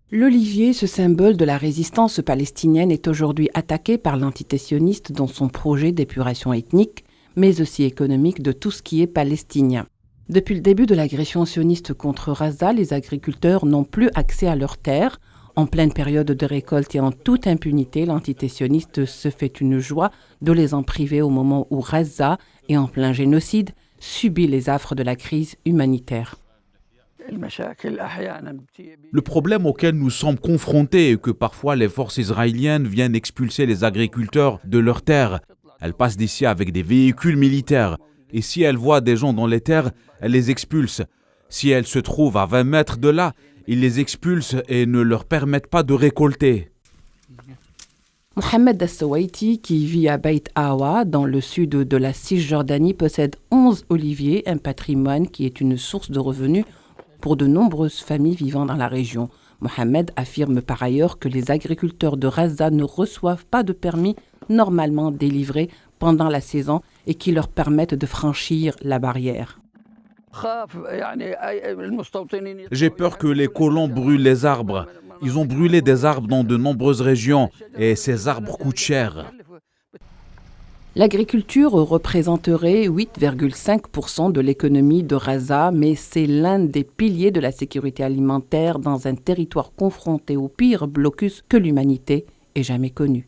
L'olivier, ce symbole de la résistance palestinienne, est aujourd'hui attaqué par l'entité sioniste dans son projet d'épuration ethnique, mais aussi économique de tout ce qui est palestinien. Depuis le début de l'agression sioniste contre Gaza, les agriculteurs n'ont plus accès à leurs terres. En pleine période de récolte et en toute impunité, l'entité sioniste se fait une joie de les en priver au moment où Gaza, et en plein génocide, subit les affres de la crise humanitaire. Le problème auquel nous sommes confrontés est que parfois les forces israéliennes viennent expulser les agriculteurs de leurs terres. Elles passent d'ici avec des véhicules militaires. Et si elles voient des gens dans les terres, elles les expulsent. Si elles se trouvent à 20 mètres de là, ils les expulsent et ne leur permettent pas de récolter. Mohamed Assawaiti, qui vit à Beit Awa, dans le sud de la Cisjordanie, possède 11 oliviers, un patrimoine qui est une source de revenus pour de nombreuses familles vivant dans la région. Mohamed affirme par ailleurs que les agriculteurs de Gaza ne reçoivent pas de permis normalement délivrés pendant la saison et qui leur permettent de franchir la barrière. J'ai peur que les colons brûlent les arbres. Ils ont brûlé des arbres dans de nombreuses régions et ces arbres coûtent cher. L'agriculture représenterait 8,5% de l'économie de Gaza, mais c'est l'un des piliers de la sécurité alimentaire dans un territoire confronté au pire blocus que l'humanité ait jamais connu.